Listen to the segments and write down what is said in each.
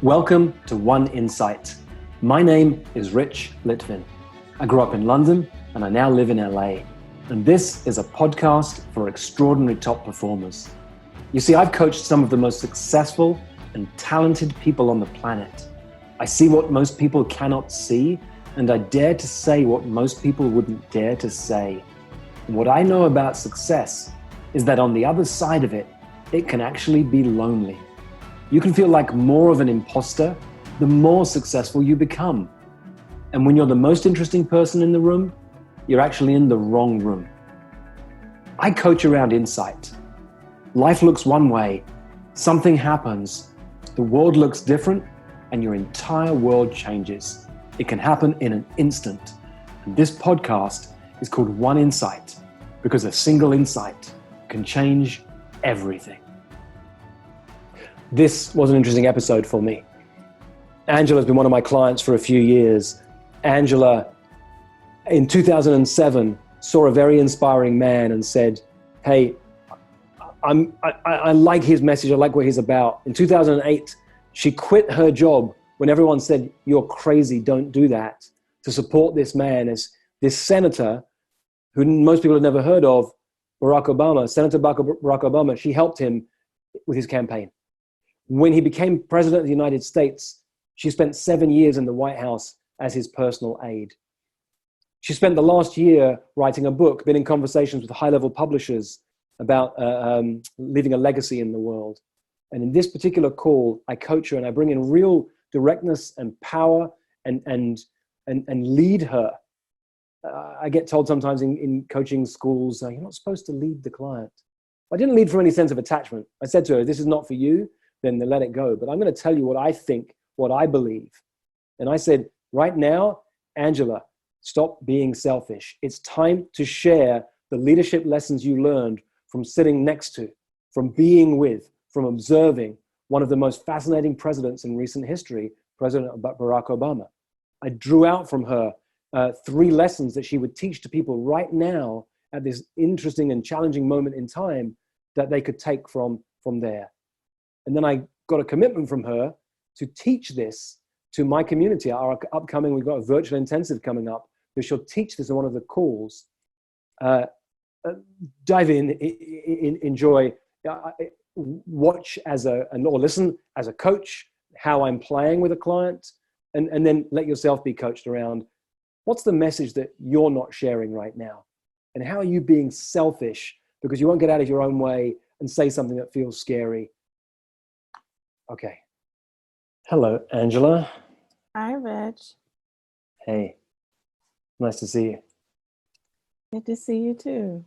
Welcome to One Insight. My name is Rich Litvin. I grew up in London and I now live in LA. And this is a podcast for extraordinary top performers. You see, I've coached some of the most successful and talented people on the planet. I see what most people cannot see, and I dare to say what most people wouldn't dare to say. And what I know about success is that on the other side of it, it can actually be lonely. You can feel like more of an imposter the more successful you become. And when you're the most interesting person in the room, you're actually in the wrong room. I coach around insight. Life looks one way, something happens, the world looks different, and your entire world changes. It can happen in an instant. And this podcast is called One Insight because a single insight can change everything. This was an interesting episode for me. Angela's been one of my clients for a few years. Angela, in 2007, saw a very inspiring man and said, hey, I like his message, I like what he's about. In 2008, she quit her job when everyone said, you're crazy, don't do that, to support this man as this senator who most people have never heard of, Barack Obama, Senator Barack Obama. She helped him with his campaign. When he became president of the United States, she spent 7 years in the White House as his personal aide. She spent the last year writing a book, been in conversations with high-level publishers about leaving a legacy in the world. And in this particular call, I coach her and I bring in real directness and power and lead her. I get told sometimes in coaching schools, you're not supposed to lead the client. I didn't lead from any sense of attachment. I said to her, this is not for you, then let it go. But I'm going to tell you what I think, what I believe. And I said, right now, Angela, stop being selfish. It's time to share the leadership lessons you learned from sitting next to, from being with, from observing one of the most fascinating presidents in recent history, President Barack Obama. I drew out from her 3 lessons that she would teach to people right now at this interesting and challenging moment in time that they could take from there. And then I got a commitment from her to teach this to my community. Our upcoming, we've got a virtual intensive coming up, where she'll teach this in one of the calls. Dive in, enjoy, watch or listen as a coach, how I'm playing with a client, and then let yourself be coached around what's the message that you're not sharing right now? And how are you being selfish because you won't get out of your own way and say something that feels scary? Okay. Hello, Angela. Hi, Rich. Hey, nice to see you. Good to see you too.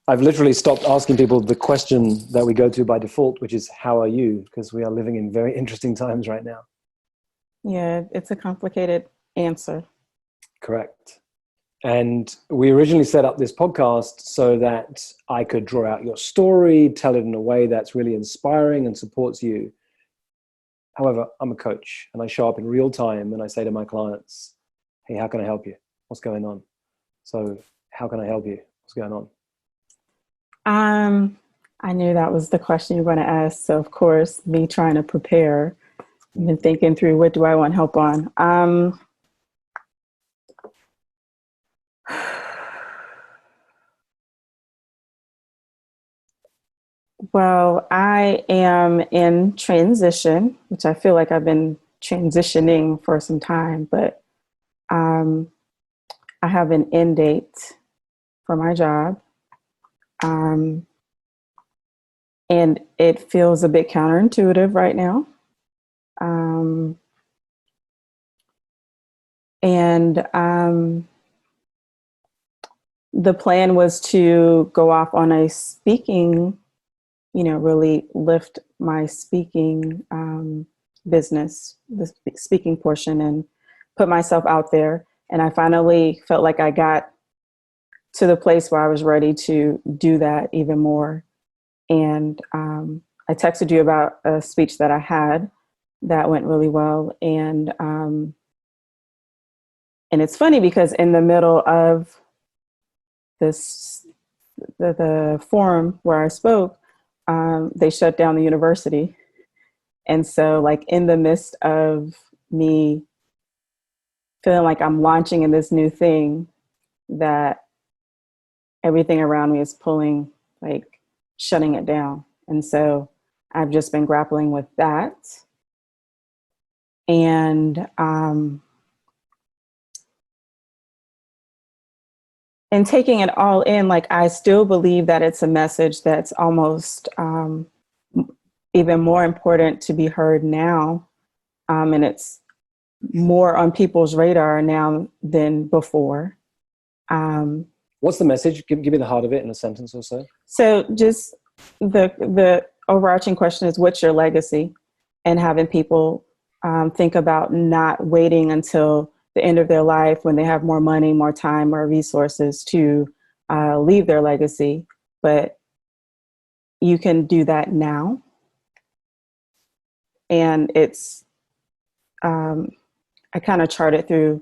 I've literally stopped asking people the question that we go to by default, which is, how are you? Because we are living in very interesting times right now. Yeah, it's a complicated answer. Correct. And we originally set up this podcast so that I could draw out your story, tell it in a way that's really inspiring and supports you. However, I'm a coach and I show up in real time and I say to my clients, hey, how can I help you? What's going on? So how can I help you? What's going on? I knew that was the question you were going to ask. So of course, me trying to prepare, I've been thinking through, what do I want help on? Well, I am in transition, which I feel like I've been transitioning for some time, but I have an end date for my job. And it feels a bit counterintuitive right now. The plan was to go off on a speaking, really lift my speaking business, the speaking portion, and put myself out there. And I finally felt like I got to the place where I was ready to do that even more. And I texted you about a speech that I had that went really well. And it's funny because in the middle of the forum where I spoke, they shut down the university. And so like in the midst of me feeling like I'm launching in this new thing, that everything around me is pulling, like shutting it down. And so I've just been grappling with that. And taking it all in, like I still believe that it's a message that's almost even more important to be heard now. And it's more on people's radar now than before. What's the message? Give me the heart of it in a sentence or so. So just the overarching question is, what's your legacy? And having people think about not waiting until the end of their life when they have more money, more time, more resources to leave their legacy. But you can do that now. And it's, I kind of charted through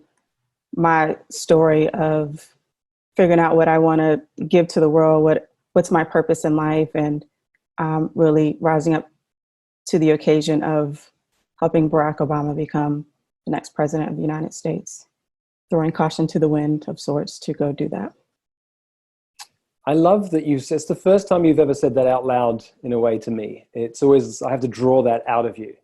my story of figuring out what I want to give to the world, what's my purpose in life, and really rising up to the occasion of helping Barack Obama become the next president of the United States, throwing caution to the wind of sorts to go do that. I love that it's the first time you've ever said that out loud in a way to me. It's always, I have to draw that out of you.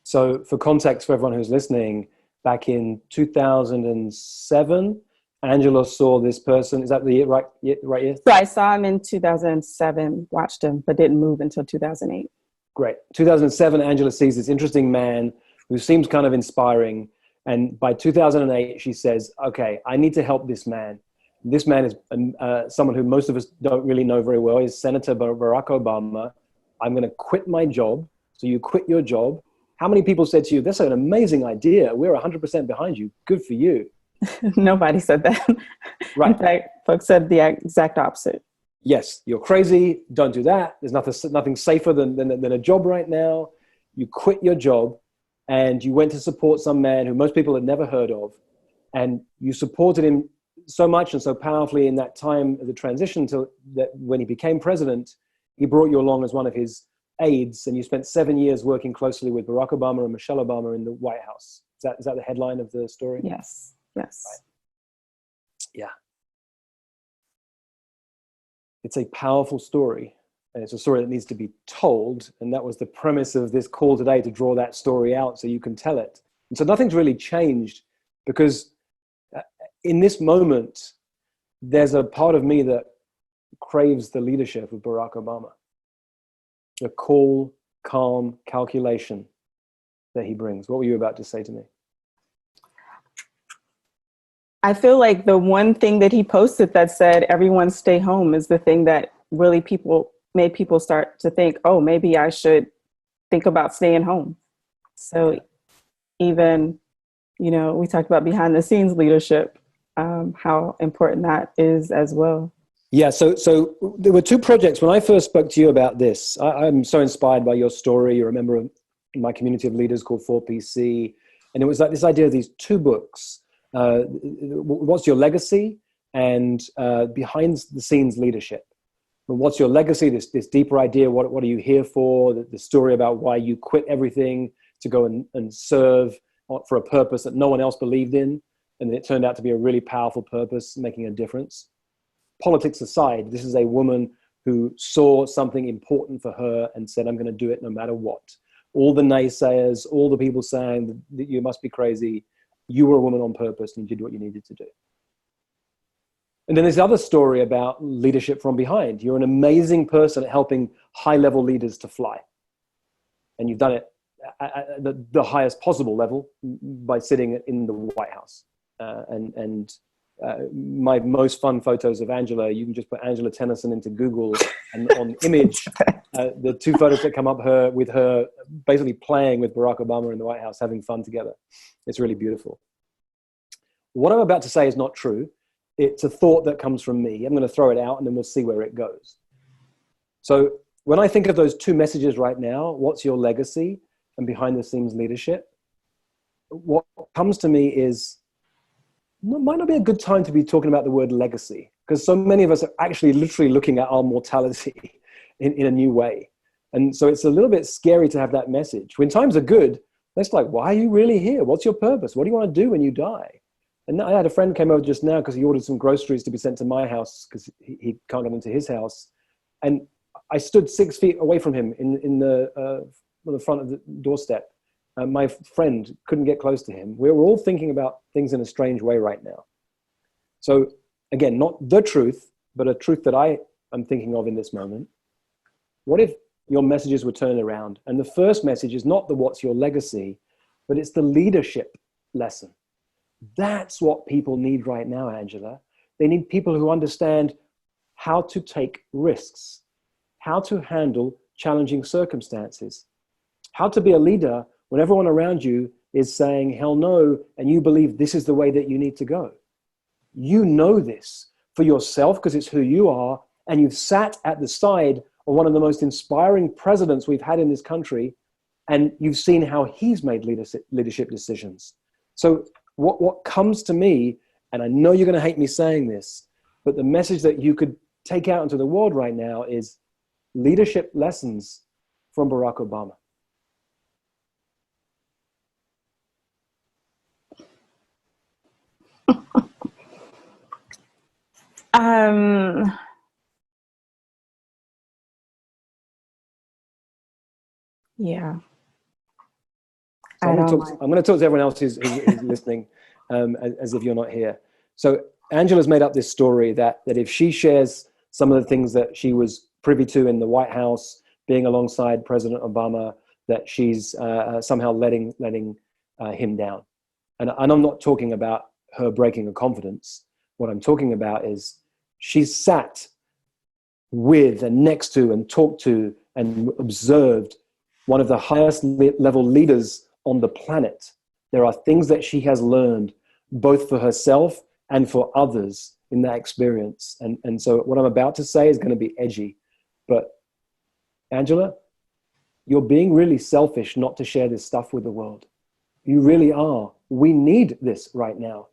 So for context, for everyone who's listening, back in 2007, Angela saw this person. Is that the year, right year? So I saw him in 2007, watched him, but didn't move until 2008. Great. 2007, Angela sees this interesting man who seems kind of inspiring. And by 2008, she says, okay, I need to help this man. This man is someone who most of us don't really know very well. He's Senator Barack Obama. I'm going to quit my job. So you quit your job. How many people said to you, that's an amazing idea. We're 100% behind you. Good for you. Nobody said that. Right. In fact, folks said the exact opposite. Yes, you're crazy. Don't do that. There's nothing safer than a job right now. You quit your job and you went to support some man who most people had never heard of. And you supported him so much and so powerfully in that time of the transition to that when he became president, he brought you along as one of his aides, and you spent 7 years working closely with Barack Obama and Michelle Obama in the White House. Is that the headline of the story? Yes. Yes. Right. Yeah. It's a powerful story, and it's a story that needs to be told. And that was the premise of this call today, to draw that story out so you can tell it. And so nothing's really changed, because in this moment, there's a part of me that craves the leadership of Barack Obama. The cool, calm calculation that he brings. What were you about to say to me? I feel like the one thing that he posted that said, everyone stay home, is the thing that really made people start to think, oh, maybe I should think about staying home. So even, we talked about behind the scenes leadership, how important that is as well. Yeah, so there were two projects. When I first spoke to you about this, I'm so inspired by your story. You're a member of my community of leaders called 4PC. And it was like this idea of these two books. What's your legacy, and behind the scenes leadership. What's your legacy? This deeper idea. What are you here for? The story about why you quit everything to go and serve for a purpose that no one else believed in, and it turned out to be a really powerful purpose, making a difference. Politics aside, this is a woman who saw something important for her and said, I'm going to do it no matter what. All the naysayers, all the people saying that you must be crazy, you were a woman on purpose and you did what you needed to do. And then there's the other story about leadership from behind. You're an amazing person at helping high-level leaders to fly. And you've done it at the highest possible level by sitting in the White House. My most fun photos of Angela, you can just put Angela Tennyson into Google, and on image, the two photos that come up with her basically playing with Barack Obama in the White House, having fun together. It's really beautiful. What I'm about to say is not true. It's a thought that comes from me. I'm going to throw it out and then we'll see where it goes. So when I think of those two messages right now, what's your legacy and behind the scenes leadership? What comes to me is, might not be a good time to be talking about the word legacy, because so many of us are actually literally looking at our mortality in a new way. And so it's a little bit scary to have that message. When times are good, it's like, why are you really here? What's your purpose? What do you want to do when you die? And I had a friend came over just now because he ordered some groceries to be sent to my house because he can't get into his house. And I stood 6 feet away from him in the front of the doorstep. My friend couldn't get close to him. We're all thinking about things in a strange way right now. So again, not the truth, but a truth that I am thinking of in this moment. What if your messages were turned around? And the first message is not the what's your legacy, but it's the leadership lesson. That's what people need right now, Angela. They need people who understand how to take risks, how to handle challenging circumstances, how to be a leader when everyone around you is saying, hell no, and you believe this is the way that you need to go. You know this for yourself because it's who you are, and you've sat at the side of one of the most inspiring presidents we've had in this country, and you've seen how he's made leadership decisions. So what comes to me, and I know you're going to hate me saying this, but the message that you could take out into the world right now is leadership lessons from Barack Obama. Yeah. So I'm going to talk to everyone else who's listening as if you're not here. So Angela's made up this story that if she shares some of the things that she was privy to in the White House, being alongside President Obama, that she's somehow letting him down. And I'm not talking about her breaking a confidence. What I'm talking about is she's sat with and next to and talked to and observed one of the highest level leaders on the planet. There are things that she has learned both for herself and for others in that experience. And so what I'm about to say is going to be edgy, but Angela, you're being really selfish not to share this stuff with the world. You really are. We need this right now.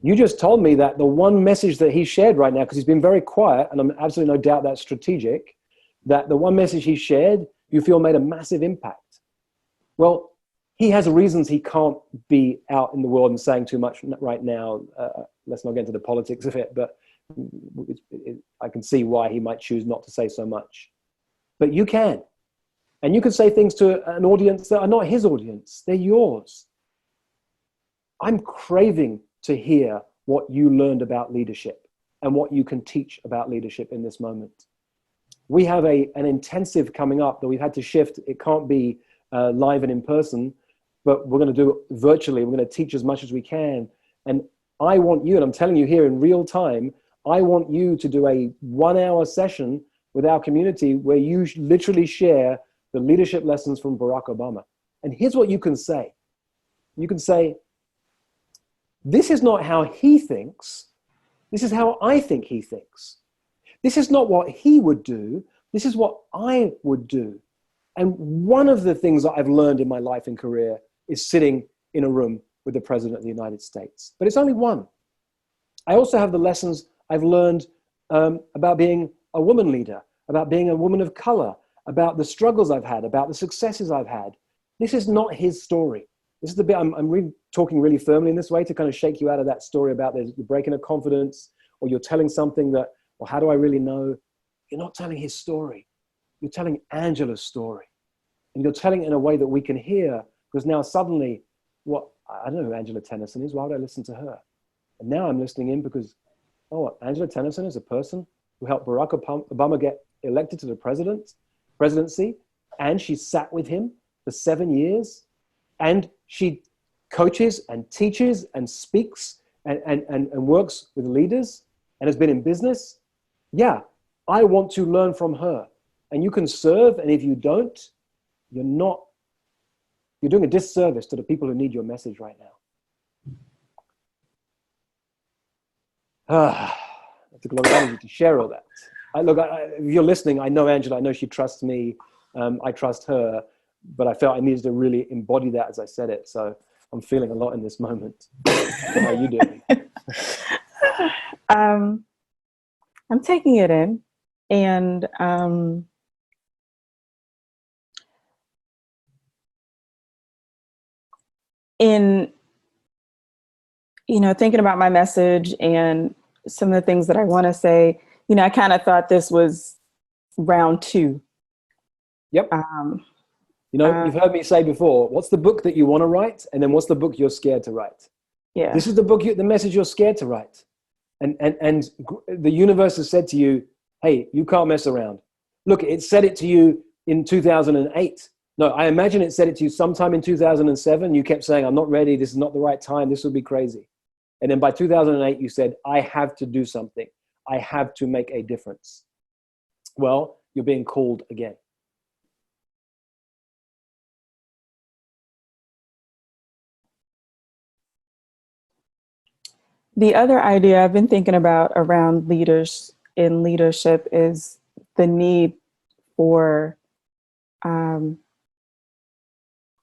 You just told me that the one message that he shared right now, because he's been very quiet, and I'm absolutely no doubt that's strategic, that the one message he shared, you feel made a massive impact. Well, he has reasons he can't be out in the world and saying too much right now. Let's not get into the politics of it, but I can see why he might choose not to say so much. But you can. And you can say things to an audience that are not his audience. They're yours. I'm craving to hear what you learned about leadership and what you can teach about leadership in this moment. We have an intensive coming up that we've had to shift. It can't be live and in person, but we're going to do it virtually. We're going to teach as much as we can. And I want you, and I'm telling you here in real time, I want you to do a 1-hour session with our community where you literally share the leadership lessons from Barack Obama. And here's what you can say. You can say, this is not how he thinks. This is how I think he thinks. This is not what he would do. This is what I would do. And one of the things that I've learned in my life and career is sitting in a room with the President of the United States. But it's only one. I also have the lessons I've learned about being a woman leader, about being a woman of color, about the struggles I've had, about the successes I've had. This is not his story. This is the bit I'm really talking really firmly in this way to kind of shake you out of that story about the breaking of confidence, or you're telling something that, well, how do I really know? You're not telling his story. You're telling Angela's story. And you're telling it in a way that we can hear, because now suddenly, I don't know who Angela Tennyson is. Why would I listen to her? And now I'm listening in because, Angela Tennyson is a person who helped Barack Obama get elected to the presidency, and she sat with him for 7 years, and she coaches and teaches and speaks and works with leaders and has been in business. Yeah, I want to learn from her. And you can serve, and if you don't, you're doing a disservice to the people who need your message right now. It took a long time to share all that. If you're listening, I know Angela, I know she trusts me. I trust her, but I felt I needed to really embody that as I said it. So I'm feeling a lot in this moment. How are you doing? I'm taking it in, and in, thinking about my message and some of the things that I want to say, I kind of thought this was round two. Yep. You've heard me say before, what's the book that you want to write? And then what's the book you're scared to write? Yeah. This is the book, the message you're scared to write. And the universe has said to you, hey, you can't mess around. Look, it said it to you in 2008. No, I imagine it said it to you sometime in 2007. You kept saying, I'm not ready. This is not the right time. This would be crazy. And then by 2008, you said, I have to do something. I have to make a difference. Well, you're being called again. The other idea I've been thinking about around leaders in leadership is the need for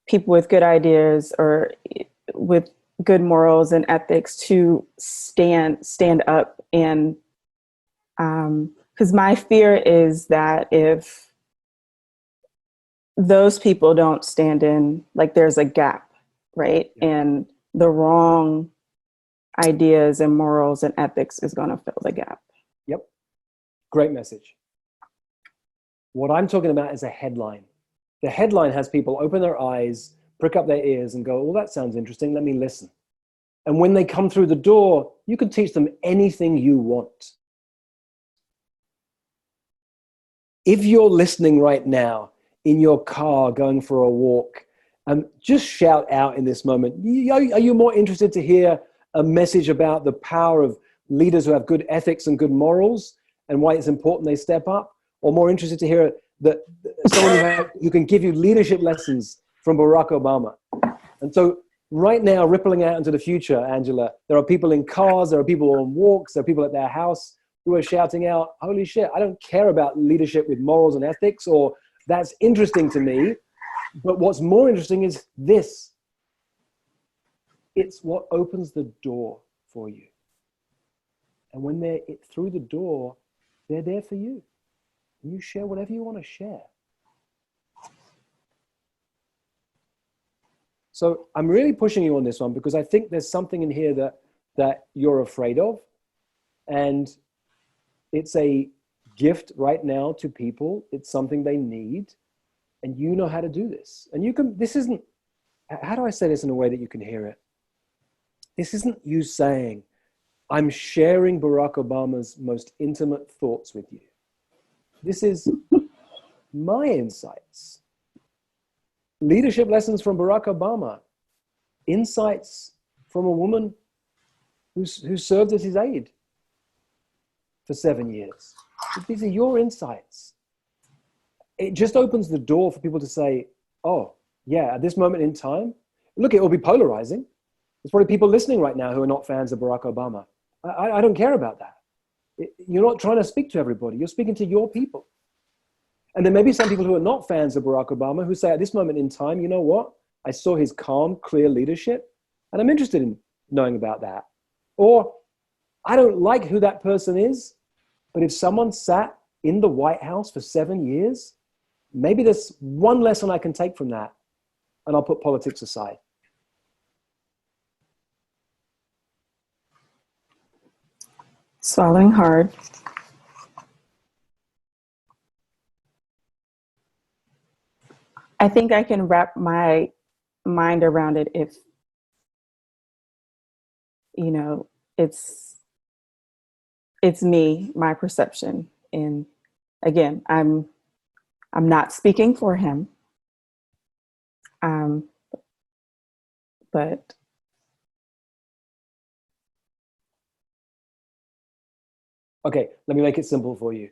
people with good ideas or with good morals and ethics to stand up. And because my fear is that if those people don't stand in, like there's a gap, right? Yeah. And the wrong ideas and morals and ethics is going to fill the gap. Yep. Great message. What I'm talking about is a headline. The headline has people open their eyes, prick up their ears and go, well, that sounds interesting. Let me listen. And when they come through the door, you can teach them anything you want. If you're listening right now in your car, going for a walk, just shout out in this moment. Are you more interested to hear a message about the power of leaders who have good ethics and good morals and why it's important they step up? Or more interested to hear that someone who can give you leadership lessons from Barack Obama? And so right now, rippling out into the future, Angela, there are people in cars, there are people on walks, there are people at their house who are shouting out, holy shit, I don't care about leadership with morals and ethics, or that's interesting to me. But what's more interesting is this. It's what opens the door for you. And when they're through the door, they're there for you. You share whatever you want to share. So I'm really pushing you on this one because I think there's something in here that you're afraid of. And it's a gift right now to people. It's something they need. And you know how to do this. And you can, this isn't, how do I say this in a way that you can hear it? This isn't you saying, I'm sharing Barack Obama's most intimate thoughts with you. This is my insights. Leadership lessons from Barack Obama. Insights from a woman who served as his aide for 7 years. These are your insights. It just opens the door for people to say, oh, yeah, at this moment in time, look, it will be polarizing. There's probably people listening right now who are not fans of Barack Obama. I don't care about that. You're not trying to speak to everybody. You're speaking to your people. And there may be some people who are not fans of Barack Obama who say at this moment in time, you know what? I saw his calm, clear leadership, and I'm interested in knowing about that. Or I don't like who that person is, but if someone sat in the White House for 7 years, maybe there's one lesson I can take from that, and I'll put politics aside. Swallowing hard. I think I can wrap my mind around it if, it's me, my perception. And again, I'm not speaking for him. But okay, let me make it simple for you.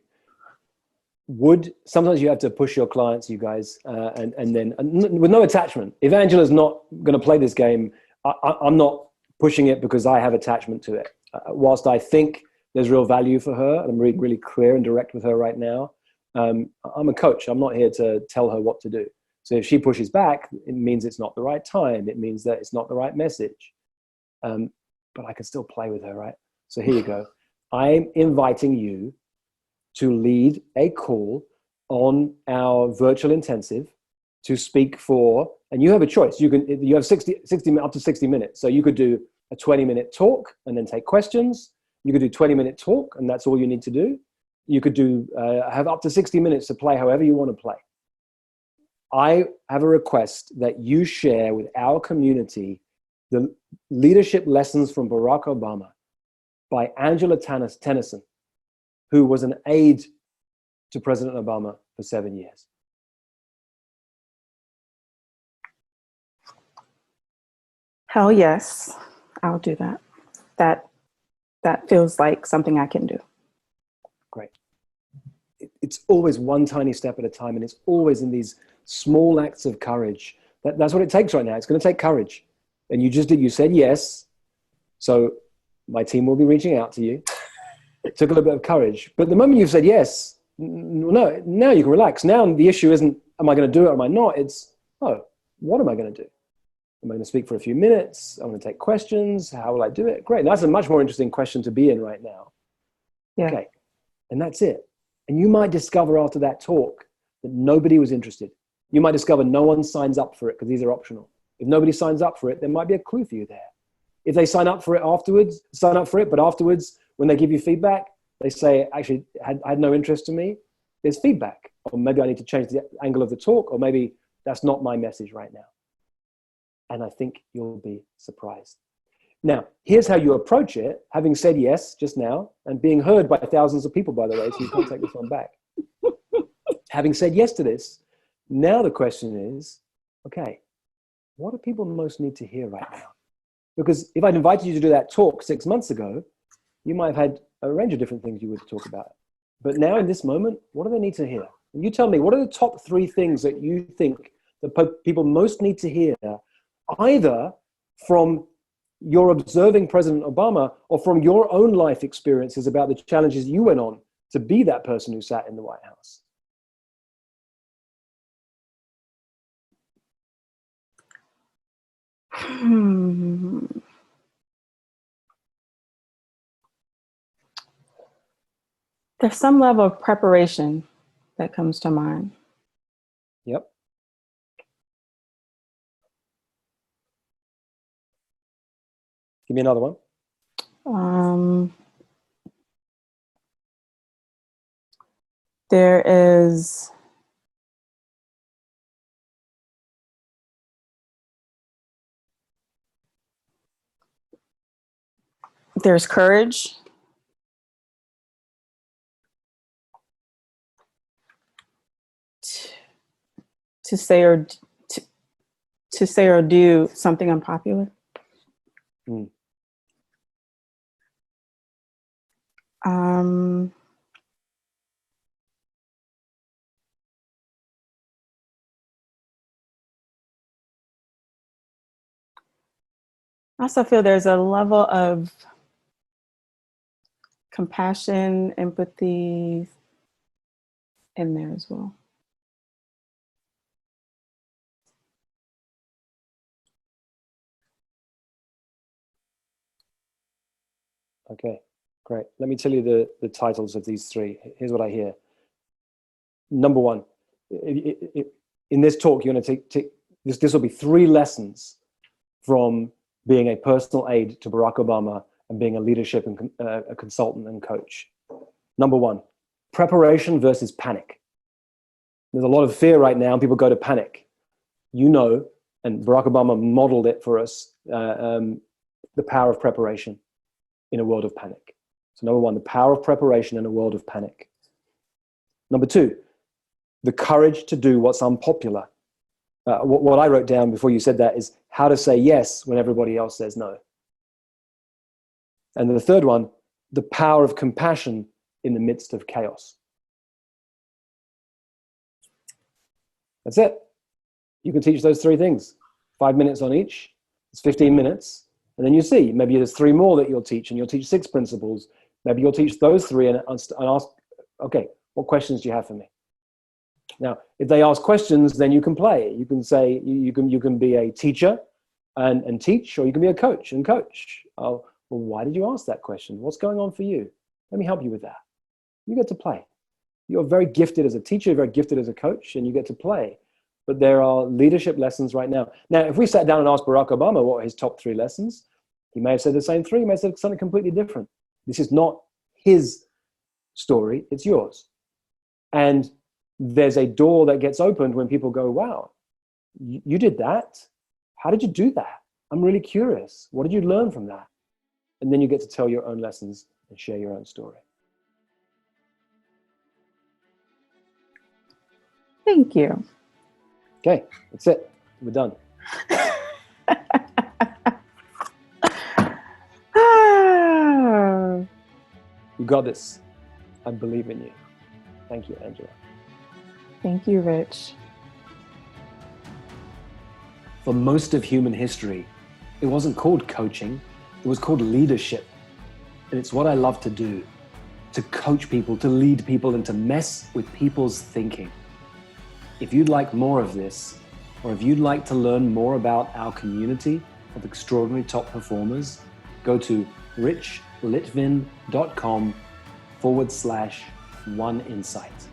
Sometimes you have to push your clients, you guys, and then with no attachment. If Angela's not going to play this game, I'm not pushing it because I have attachment to it. Whilst I think there's real value for her, and I'm really, really clear and direct with her right now, I'm a coach. I'm not here to tell her what to do. So if she pushes back, it means it's not the right time. It means that it's not the right message. But I can still play with her, right? So here you go. I'm inviting you to lead a call on our virtual intensive to speak for, and you have a choice. You have 60 up to 60 minutes. So you could do a 20-minute talk and then take questions. You could do 20-minute talk, and that's all you need to do. You could have up to 60 minutes to play however you want to play. I have a request that you share with our community the leadership lessons from Barack Obama by Angela Tennyson, who was an aide to President Obama for 7 years. Hell yes, I'll do that. That feels like something I can do. Great. It's always one tiny step at a time, and it's always in these small acts of courage. That's what it takes right now. It's going to take courage. And you just did, you said yes. So my team will be reaching out to you. It took a little bit of courage. But the moment you've said yes, no, now you can relax. Now the issue isn't, am I going to do it or am I not? It's, oh, what am I going to do? Am I going to speak for a few minutes? I'm going to take questions. How will I do it? Great. That's a much more interesting question to be in right now. Yeah. Okay. And that's it. And you might discover after that talk that nobody was interested. You might discover no one signs up for it because these are optional. If nobody signs up for it, there might be a clue for you there. If they sign up for it, but afterwards, when they give you feedback, they say, actually, had no interest to me, there's feedback. Or maybe I need to change the angle of the talk, or maybe that's not my message right now. And I think you'll be surprised. Now, here's how you approach it, having said yes just now, and being heard by thousands of people, by the way, so you can't take this one back. Having said yes to this, now the question is, okay, what do people most need to hear right now? Because if I'd invited you to do that talk 6 months ago, you might have had a range of different things you would talk about. But now in this moment, what do they need to hear? And you tell me, what are the top 3 things that you think that people most need to hear, either from your observing President Obama or from your own life experiences about the challenges you went on to be that person who sat in the White House? There's some level of preparation that comes to mind. Yep. Give me another one. There is there's courage. To say or do something unpopular. I also feel there's a level of compassion, empathy in there as well. Okay, great. Let me tell you the titles of these 3. Here's what I hear. Number 1, in this talk, you're going to take this will be 3 lessons from being a personal aide to Barack Obama and being a leadership and a consultant and coach. Number 1, preparation versus panic. There's a lot of fear right now, and people go to panic. You know, and Barack Obama modeled it for us, the power of preparation in a world of panic. So number 1, the power of preparation in a world of panic. Number 2, the courage to do what's unpopular. What I wrote down before you said that is how to say yes when everybody else says no. And the third one, the power of compassion in the midst of chaos. That's it. You can teach those 3 things. 5 minutes on each. It's 15 minutes. And then you see, maybe there's 3 more that you'll teach, and you'll teach 6 principles. Maybe you'll teach those 3 and ask, okay, what questions do you have for me? Now, if they ask questions, then you can play. You can say, you can be a teacher and teach, or you can be a coach and coach. Oh, well, why did you ask that question? What's going on for you? Let me help you with that. You get to play. You're very gifted as a teacher, very gifted as a coach, and you get to play. but there are leadership lessons right now. Now, if we sat down and asked Barack Obama what were his top 3 lessons, he may have said the same 3, he may have said something completely different. This is not his story, it's yours. And there's a door that gets opened when people go, wow, you did that? How did you do that? I'm really curious. What did you learn from that? And then you get to tell your own lessons and share your own story. Thank you. Okay, that's it. We're done. You got this. I believe in you. Thank you, Angela. Thank you, Rich. For most of human history, it wasn't called coaching, it was called leadership. And it's what I love to do, to coach people, to lead people, and to mess with people's thinking. If you'd like more of this, or if you'd like to learn more about our community of extraordinary top performers, go to richlitvin.com/oneinsight.